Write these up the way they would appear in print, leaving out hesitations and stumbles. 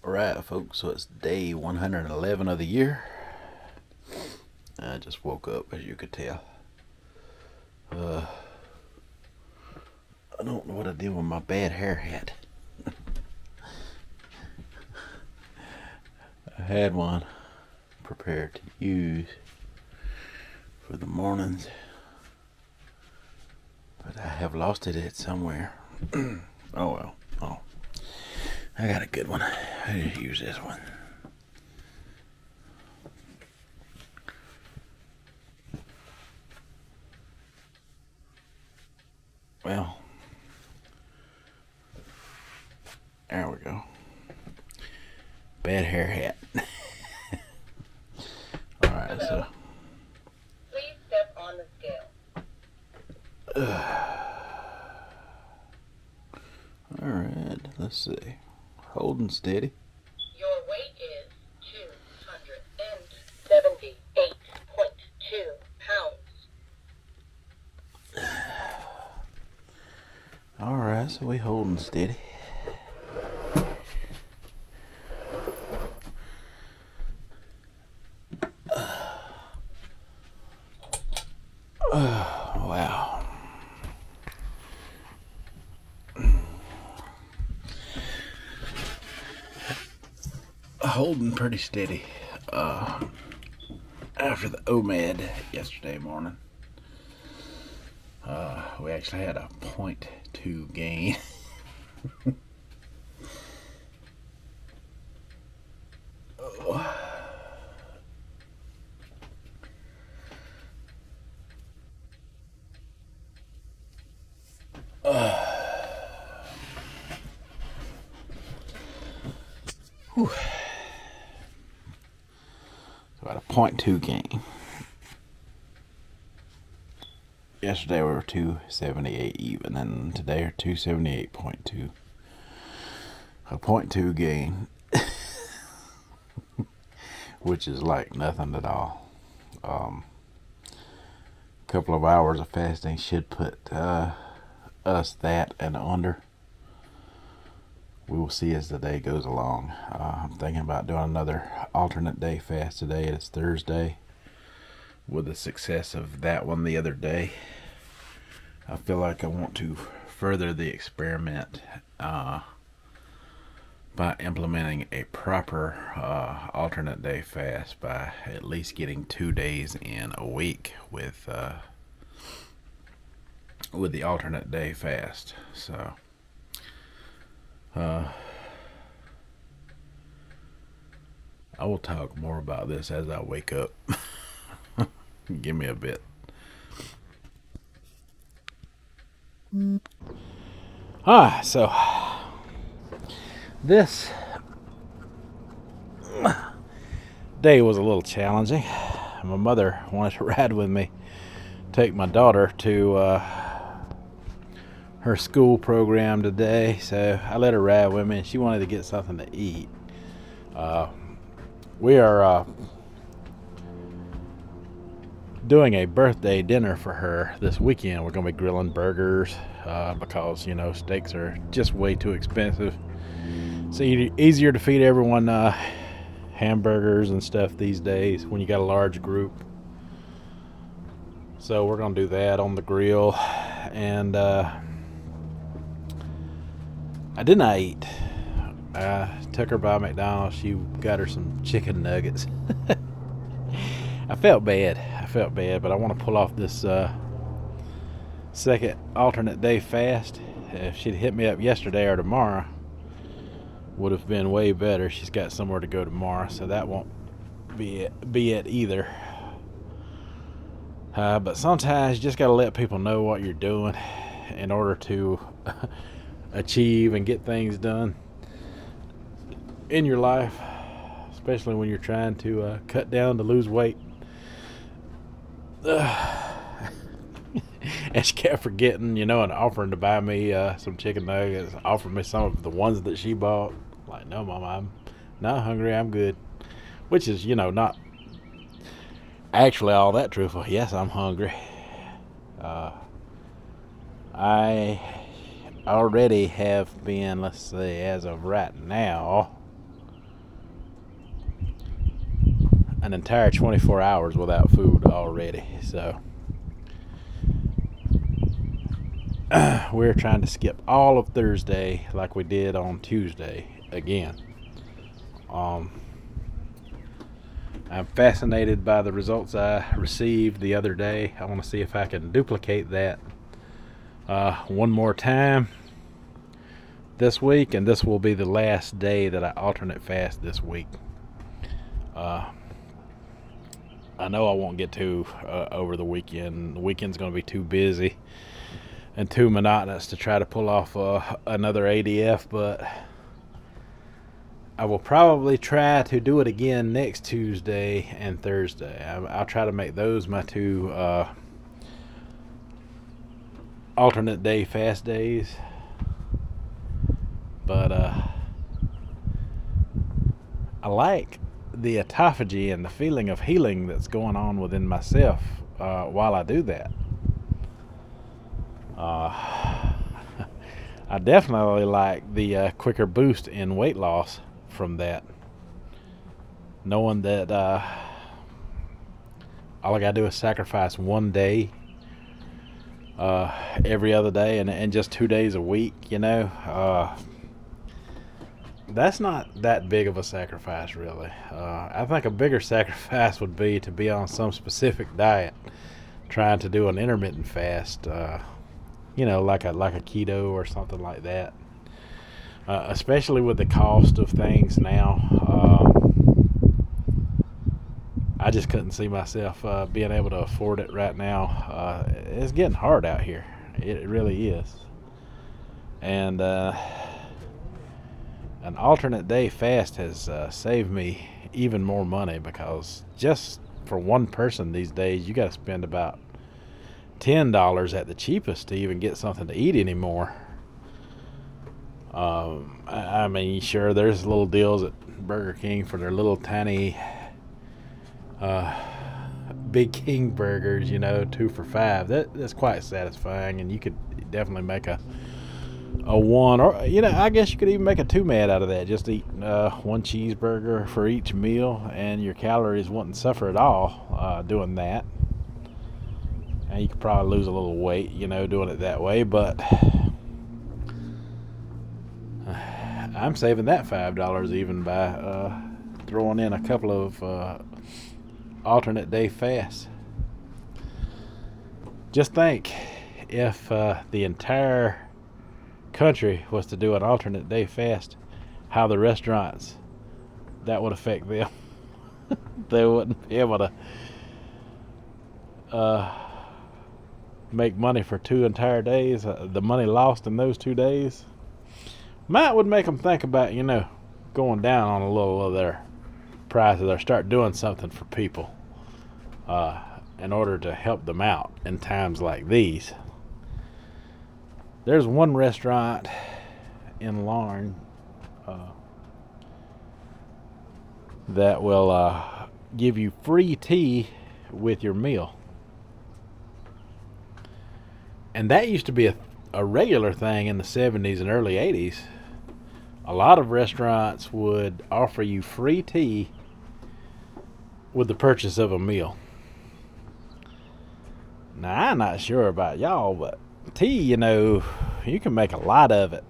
Alright folks, so it's day 111 of the year. I just woke up, as you could tell. I don't know what I did with my bad hair hat. I had one prepared to use for the mornings, but I have lost it somewhere. Oh well. Oh, I got a good one. I just use this one. Well, there we go. Bad hair hat. Alright, so. Please step on the scale. Alright, let's see. Holding steady. Your weight is 278.2 pounds. Alright, so we holding steady. Wow. Holding pretty steady after the OMAD yesterday morning. We actually had a 0.2 gain. Whew. So at a 0.2 gain. Yesterday we were 278 even, and today we're 278.2. A 0.2 gain, which is like nothing at all. A couple of hours of fasting should put us that and under. We will see as the day goes along. I'm thinking about doing another alternate day fast today. It's Thursday. With the success of that one the other day, I feel like I want to further the experiment by implementing a proper alternate day fast by at least getting 2 days in a week with the alternate day fast. So I will talk more about this as I wake up. Give me a bit. So this day was a little challenging. My mother wanted to ride with me, take my daughter to her school program today, so I let her ride with me, and she wanted to get something to eat. We are doing a birthday dinner for her this weekend. We're gonna be grilling burgers because, you know, steaks are just way too expensive. It's easier to feed everyone hamburgers and stuff these days when you got a large group. So we're gonna do that on the grill, and I did not eat. I took her by McDonald's. She got her some chicken nuggets. I felt bad, but I want to pull off this second alternate day fast. If she'd hit me up yesterday or tomorrow, would have been way better. She's got somewhere to go tomorrow, so that won't be it either. But sometimes you just got to let people know what you're doing in order to achieve and get things done in your life, especially when you're trying to cut down to lose weight. And she kept forgetting, you know, and offering to buy me some chicken nuggets, offered me some of the ones that she bought. Like, no, Mom, I'm not hungry, I'm good. Which is, you know, not actually all that truthful. Yes, I'm hungry. I already have been, let's see, as of right now, an entire 24 hours without food already. So we're trying to skip all of Thursday like we did on Tuesday again. I'm fascinated by the results I received the other day. I want to see if I can duplicate that one more time this week, and this will be the last day that I alternate fast this week. I know I won't get to over the weekend. The weekend's going to be too busy and too monotonous to try to pull off another ADF, but I will probably try to do it again next Tuesday and Thursday. I'll try to make those my two alternate day fast days. But I like the autophagy and the feeling of healing that's going on within myself while I do that. I definitely like the quicker boost in weight loss from that, knowing that all I gotta do is sacrifice one day every other day and just 2 days a week, you know. That's not that big of a sacrifice, really. I think a bigger sacrifice would be to be on some specific diet, trying to do an intermittent fast, you know, like a keto or something like that. Especially with the cost of things now, I just couldn't see myself being able to afford it right now. It's getting hard out here. It really is. And an alternate day fast has saved me even more money, because just for one person these days, you got to spend about $10 at the cheapest to even get something to eat anymore. I mean, sure, there's little deals at Burger King for their little tiny Big King burgers, you know, 2 for $5. That's quite satisfying, and you could definitely make a one, or, you know, I guess you could even make a 2 mat out of that. Just eat one cheeseburger for each meal, and your calories wouldn't suffer at all doing that. And you could probably lose a little weight, you know, doing it that way, but I'm saving that $5 even by throwing in a couple of alternate day fasts. Just think, if the entire country was to do an alternate day fast, how the restaurants, that would affect them. They wouldn't be able to make money for 2 entire days. The money lost in those 2 days would make them think about, you know, going down on a little of their prices, or start doing something for people in order to help them out in times like these. There's one restaurant in Lorne that will give you free tea with your meal. And that used to be a regular thing in the 70s and early 80s. A lot of restaurants would offer you free tea with the purchase of a meal. Now, I'm not sure about y'all, but tea, you know, you can make a lot of it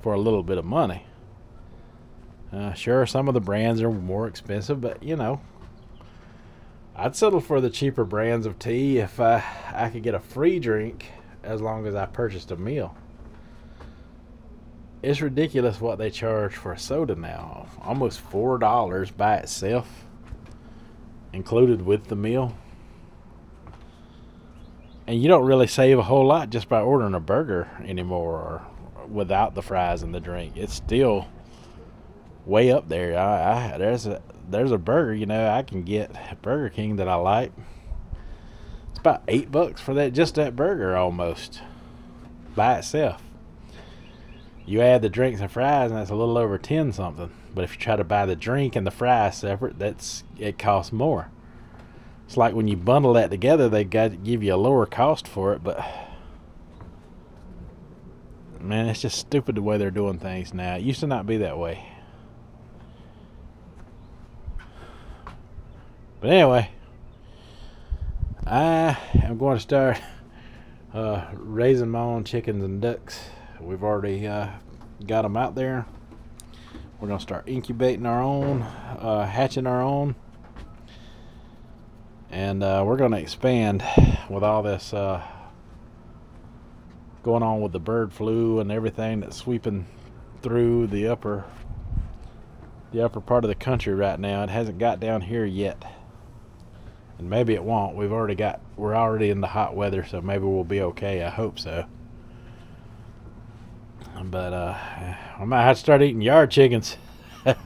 for a little bit of money. Sure, some of the brands are more expensive, but, you know, I'd settle for the cheaper brands of tea if I could get a free drink as long as I purchased a meal. It's ridiculous what they charge for a soda now. Almost $4 by itself, included with the meal. And you don't really save a whole lot just by ordering a burger anymore, or without the fries and the drink. It's still way up there. There's a burger, you know, I can get at Burger King that I like. It's about $8 for that burger, almost, by itself. You add the drinks and fries, and that's a little over 10 something. But if you try to buy the drink and the fries separate, it costs more. It's like when you bundle that together, they got to give you a lower cost for it, but man, it's just stupid the way they're doing things now. It used to not be that way. But anyway, I am going to start raising my own chickens and ducks. We've already got them out there. We're going to start incubating our own, hatching our own. And we're going to expand with all this going on with the bird flu and everything that's sweeping through the upper part of the country right now. It hasn't got down here yet, and maybe it won't. We're already in the hot weather, so maybe we'll be okay. I hope so. But I might have to start eating yard chickens. And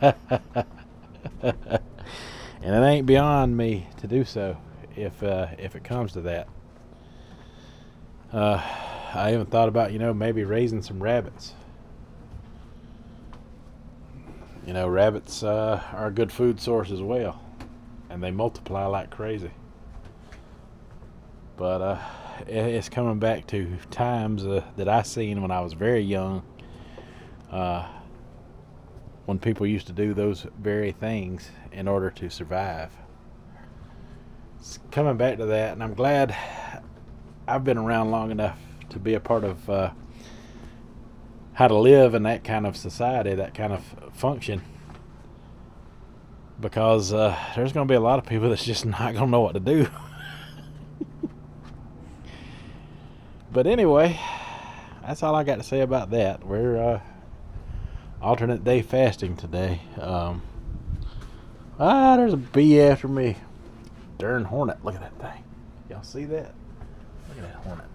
it ain't beyond me to do so if it comes to that. I even thought about, maybe raising some rabbits. Rabbits are a good food source as well, and they multiply like crazy. But it's coming back to times that I seen when I was very young, when people used to do those very things in order to survive. It's coming back to that, and I'm glad I've been around long enough to be a part of how to live in that kind of society, that kind of function, because there's going to be a lot of people that's just not going to know what to do. But anyway, that's all I got to say about that. We're alternate day fasting today. There's a bee after me. Darn hornet. Look at that thing. Y'all see that? Look at that hornet.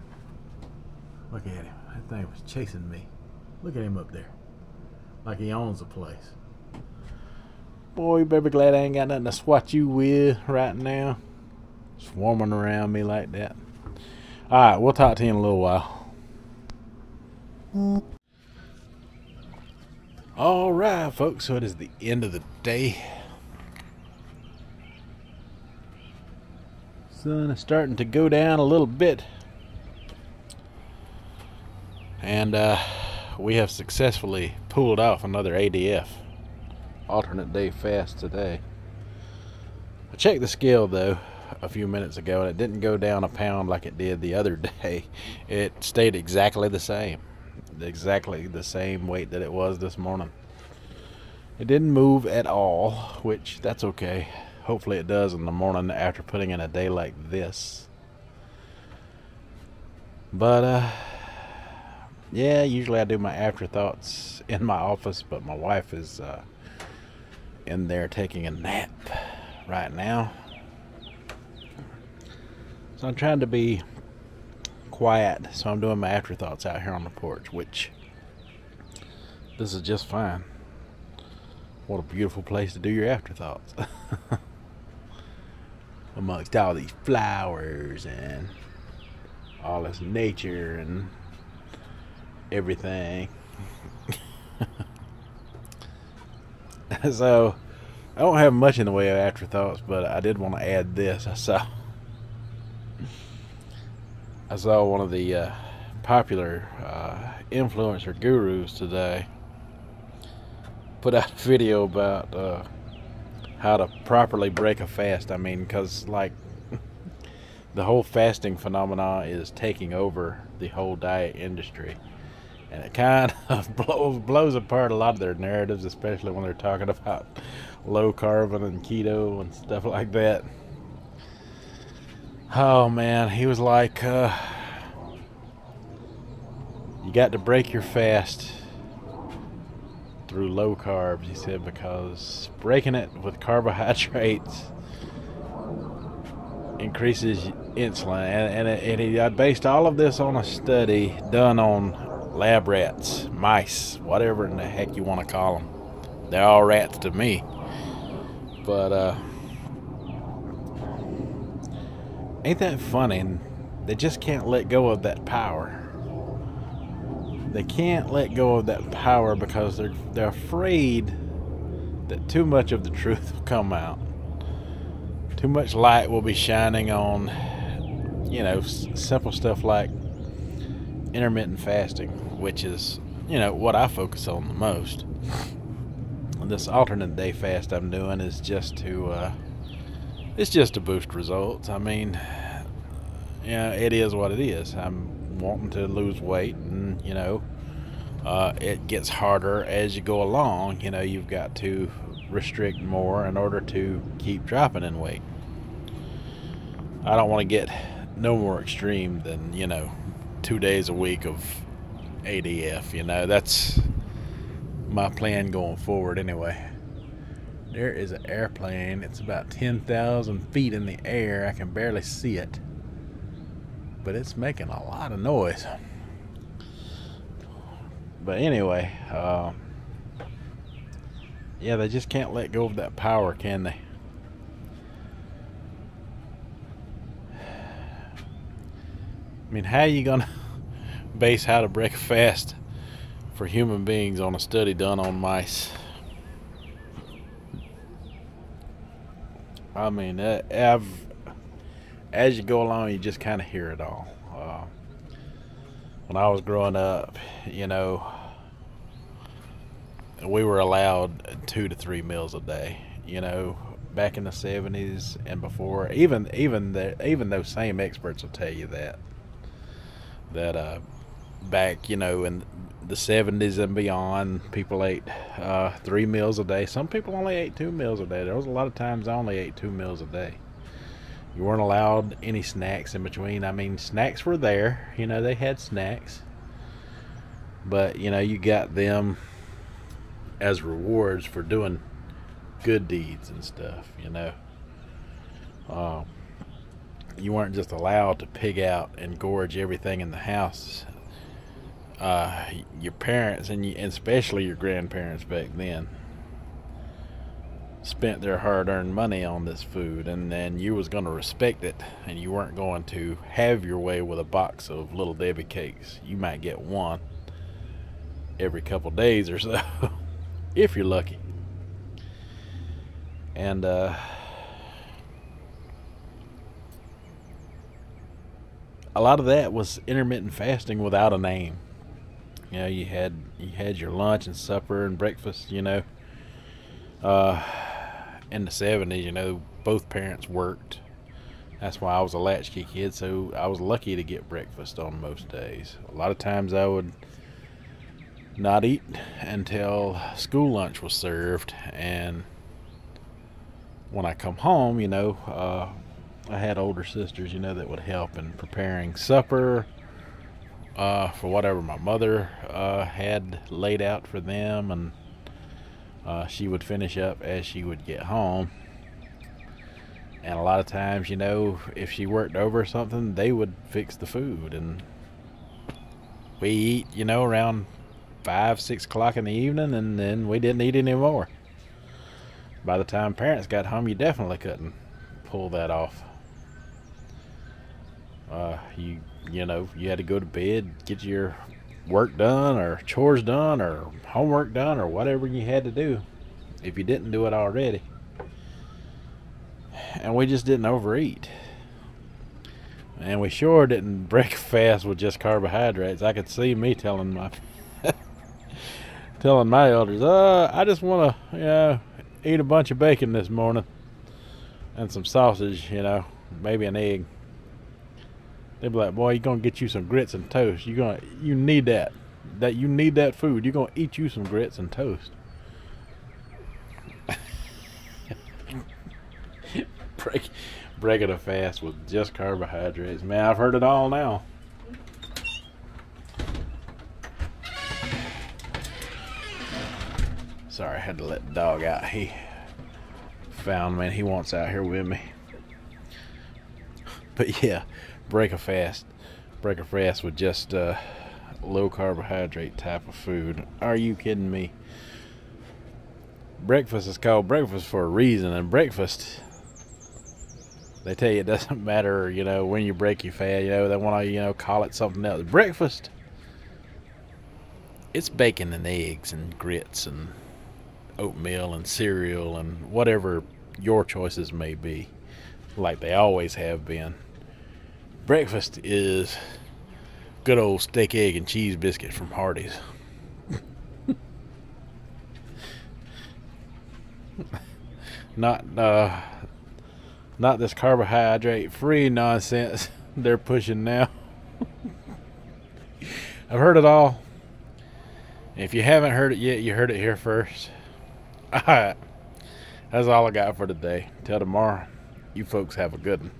Look at him. That thing was chasing me. Look at him up there. Like he owns the place. Boy, you better be glad I ain't got nothing to swat you with right now. Swarming around me like that. Alright, we'll talk to you in a little while. Alright, folks, so it is the end of the day. Sun is starting to go down a little bit. And we have successfully pulled off another ADF, alternate day fast, today. I checked the scale though a few minutes ago, and it didn't go down a pound like it did the other day. It stayed exactly the same weight that it was this morning. It didn't move at all, which that's okay. Hopefully it does in the morning after putting in a day like this. But yeah, usually I do my afterthoughts in my office, but my wife is in there taking a nap right now. So I'm trying to be quiet, so I'm doing my afterthoughts out here on the porch, which this is just fine. What a beautiful place to do your afterthoughts. Amongst all these flowers and all this nature and everything. So I don't have much in the way of afterthoughts, but I did want to add this. I saw one of the popular influencer gurus today put out a video about how to properly break a fast. I mean, because like the whole fasting phenomenon is taking over the whole diet industry, and it kind of blows apart a lot of their narratives, especially when they're talking about low carbon and keto and stuff like that. Oh man, he was like, you got to break your fast through low carbs, he said, because breaking it with carbohydrates increases insulin. And he based all of this on a study done on lab rats, mice, whatever in the heck you want to call them. They're all rats to me. But ain't that funny? They just can't let go of that power. They can't let go of that power because they're afraid that too much of the truth will come out. Too much light will be shining on, simple stuff like intermittent fasting, which is, what I focus on the most. And this alternate day fast I'm doing is just to It's just to boost results. I mean, yeah, it is what it is. I'm wanting to lose weight, and it gets harder as you go along. You've got to restrict more in order to keep dropping in weight. I don't want to get no more extreme than 2 days a week of ADF. That's my plan going forward anyway. There is an airplane. It's about 10,000 feet in the air. I can barely see it, but it's making a lot of noise. But anyway, yeah, they just can't let go of that power, can they? I mean, how are you gonna base how to break a fast for human beings on a study done on mice? I mean, as you go along, you just kind of hear it all. When I was growing up, we were allowed 2 to 3 meals a day. Back in the 70s and before, even those same experts will tell you that back in the 70s and beyond, people ate 3 meals a day. Some people only ate 2 meals a day. There was a lot of times I only ate 2 meals a day. You weren't allowed any snacks in between. I mean, snacks were there. They had snacks, but you got them as rewards for doing good deeds and stuff. You weren't just allowed to pig out and gorge everything in the house. Your parents and especially your grandparents back then spent their hard-earned money on this food, and then you was going to respect it, and you weren't going to have your way with a box of Little Debbie cakes. You might get one every couple days or so if you're lucky. And a lot of that was intermittent fasting without a name. You had your lunch and supper and breakfast. In the 70s, both parents worked. That's why I was a latchkey kid, so I was lucky to get breakfast on most days. A lot of times I would not eat until school lunch was served, and when I come home, I had older sisters, that would help in preparing supper for whatever my mother had laid out for them, and she would finish up as she would get home. And a lot of times, if she worked over or something, they would fix the food, and we eat, around 5-6 o'clock in the evening, and then we didn't eat anymore. By the time parents got home, you definitely couldn't pull that off. You had to go to bed, get your work done or chores done or homework done or whatever you had to do if you didn't do it already. And we just didn't overeat. And we sure didn't break fast with just carbohydrates. I could see me telling my elders, I just want to eat a bunch of bacon this morning and some sausage, maybe an egg. They'd be like, boy, you're gonna get you some grits and toast. You need that. You need that food. You're gonna eat you some grits and toast. Breaking a fast with just carbohydrates. Man, I've heard it all now. Sorry, I had to let the dog out. He found me and he wants out here with me. But yeah, break a fast with just low carbohydrate type of food. Are you kidding me? Breakfast is called breakfast for a reason, and breakfast, they tell you it doesn't matter, when you break your fast, they want to, call it something else. Breakfast, it's bacon and eggs and grits and oatmeal and cereal and whatever your choices may be, like they always have been. Breakfast is good old steak, egg, and cheese biscuit from Hardee's. Not Not this carbohydrate-free nonsense they're pushing now. I've heard it all. If you haven't heard it yet, you heard it here first. Alright. That's all I got for today. Till tomorrow, you folks have a good one.